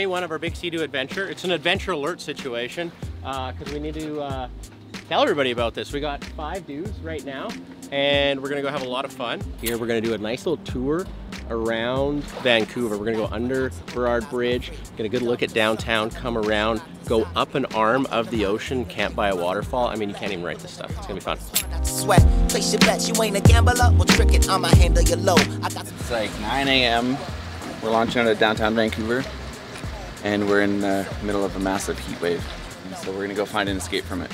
day one of our big Seadoo adventure. It's an adventure alert situation because we need to tell everybody about this. We got 5 dudes right now and we're gonna go have a lot of fun. Here we're gonna do a nice little tour around Vancouver. We're gonna go under Burrard Bridge, get a good look at downtown, come around, go up an arm of the ocean, camp by a waterfall. I mean, you can't even write this stuff. It's gonna be fun. Sweat, place your bets, you ain't a gambler, we'll trick it, I'ma handle your low. It's like 9 a.m. We're launching out of downtown Vancouver and we're in the middle of a massive heat wave. And so we're gonna go find an escape from it.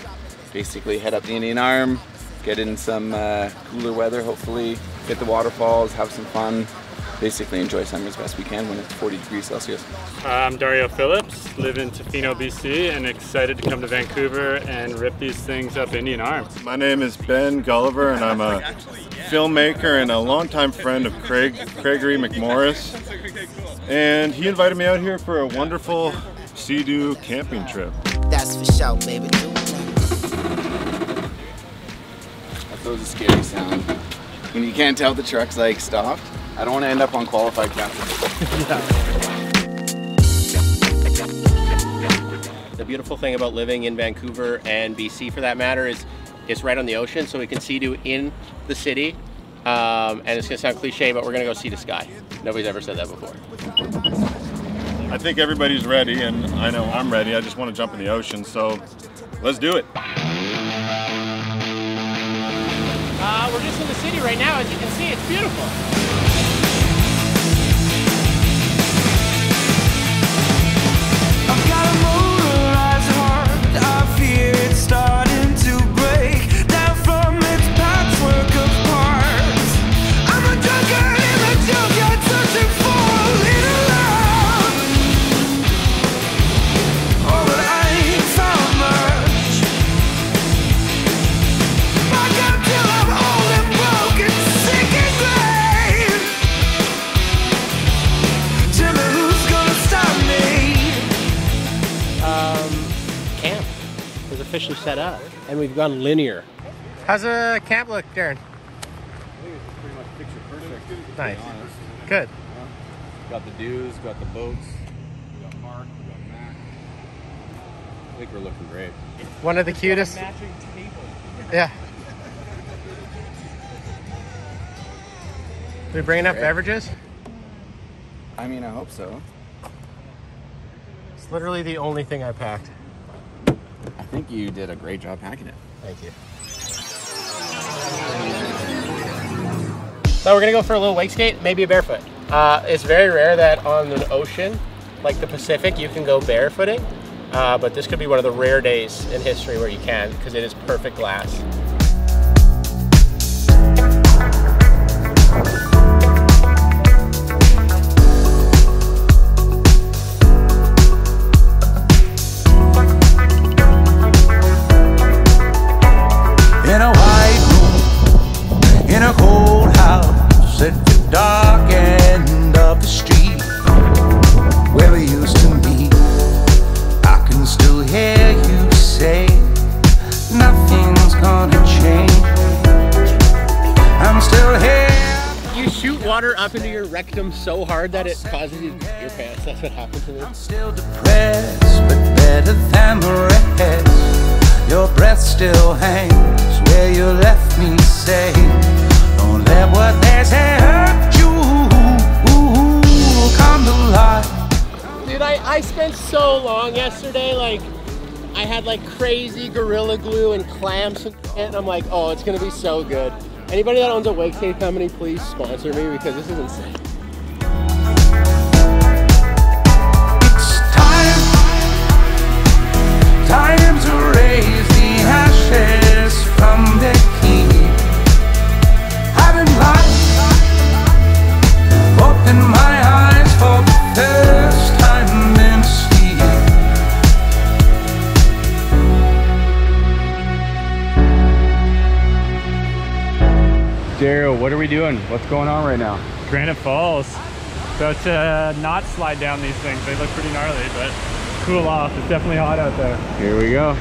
Basically head up the Indian Arm, get in some cooler weather hopefully, hit the waterfalls, have some fun. Basically enjoy summer as best we can when it's 40 degrees Celsius. I'm Dario Phillips, live in Tofino, BC, and excited to come to Vancouver and rip these things up Indian Arm. My name is Ben Gulliver and I'm a filmmaker and a longtime friend of Gregory McMorris. And he invited me out here for a wonderful Seadoo camping trip. That's for sure, baby. That's always a scary sound. When you can't tell the truck's like stopped. I don't want to end up on qualified captain. The beautiful thing about living in Vancouver and BC for that matter is it's right on the ocean, so we can Seadoo in the city. And it's gonna sound cliche, but we're gonna go see the sky. Nobody's ever said that before. I think everybody's ready and I know I'm ready. I just want to jump in the ocean, so let's do it. We're just in the city right now. As you can see, it's beautiful. I've got a motorized heart. I fear it's starting to break down from its patchwork of parts. I'm a drunkard in the junkyard searching for a little love. Oh, but I ain't found much. Back up till I'm old and broken, sick and grave. Tell me who's gonna stop me. Camp is officially set up and we've gone linear. How's the camp look, Darren? I think it's pretty much picture perfect. Nice. To be honest. Good. Got the dues, got the boats, we got Mark, we got Mack. I think we're looking great. One of the cutest. Matching table. Yeah. Did we bring enough beverages? I mean, I hope so. It's literally the only thing I packed. I think you did a great job packing it. Thank you. So we're gonna go for a little wake skate, maybe a barefoot. It's very rare that on an ocean, like the Pacific, you can go barefooting. But this could be one of the rare days in history where you can, because it is perfect glass. In a white room, in a cold house at the dark end of the street where we used to meet, I can still hear you say nothing's gonna change. I'm still here. You shoot water up into your rectum so hard that it causes you to pee your pants. That's what happened to me. I'm still depressed, but better than the rest. Your breath still hangs where you left me safe. Don't let what they say hurt you. Come to life. Dude, I spent so long yesterday, like, I had like crazy Gorilla Glue and clamps and shit, and I'm like, oh, it's gonna be so good. Anybody that owns a wake skate company, please sponsor me because this is insane. It's time to raise the ashes from the heap. Having life open my eyes for the first time in sleep. Dario, what are we doing? What's going on right now? Granite Falls. About to not slide down these things. They look pretty gnarly, but cool off. It's definitely hot out there. Here we go.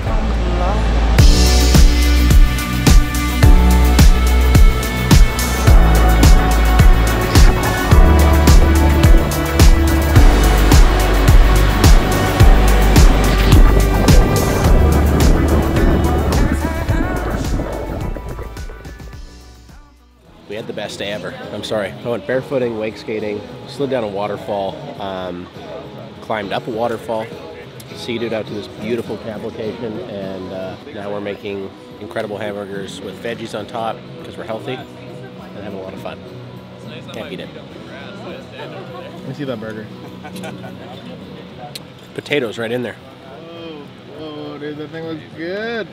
We had the best day ever. I'm sorry. I went barefooting, wake skating, slid down a waterfall, climbed up a waterfall, Seadooed out to this beautiful camp location, and now we're making incredible hamburgers with veggies on top because we're healthy and having a lot of fun. Can't beat it. Let me see that burger. Potatoes right in there. Oh, dude, that thing was good.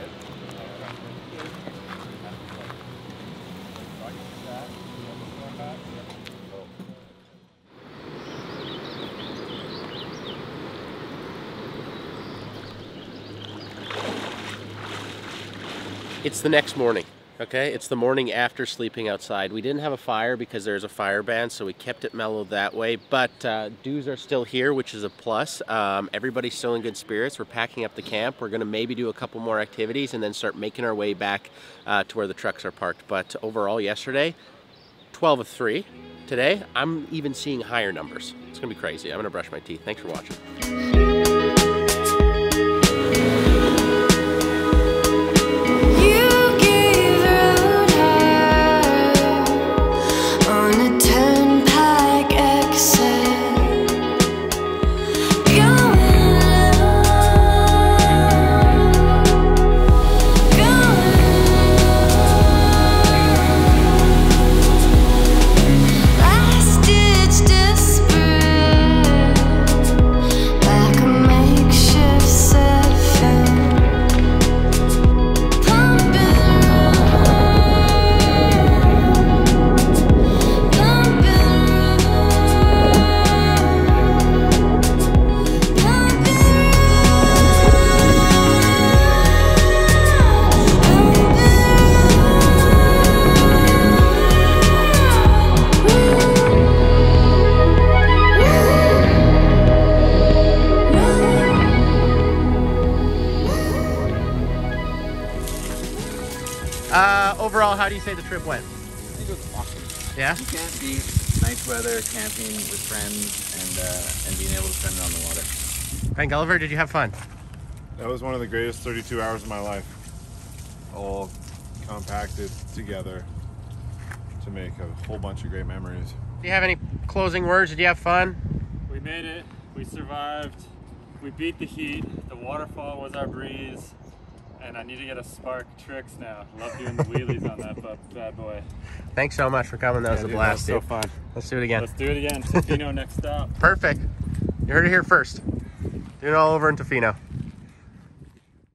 It's the next morning, okay? It's the morning after sleeping outside. We didn't have a fire because there's a fire ban, so we kept it mellow that way. But dudes are still here, which is a plus. Everybody's still in good spirits. We're packing up the camp. We're gonna maybe do a couple more activities and then start making our way back to where the trucks are parked. But overall, yesterday, 12 of 3. Today, I'm even seeing higher numbers. It's gonna be crazy. I'm gonna brush my teeth. Thanks for watching. Overall, how do you say the trip went? I think it was awesome. Yeah? You can't beat nice weather, camping with friends, and being able to spend it on the water. And Gulliver, did you have fun? That was one of the greatest 32 hours of my life. All compacted together to make a whole bunch of great memories. Do you have any closing words? Did you have fun? We made it. We survived. We beat the heat. The waterfall was our breeze. And I need to get a Spark Tricks now. Love doing the wheelies on that bad boy. Thanks so much for coming. That was a blast, that was dude. so fun. Let's do it again. Let's do it again. Tofino next stop. Perfect. You heard it here first. Do it all over in Tofino.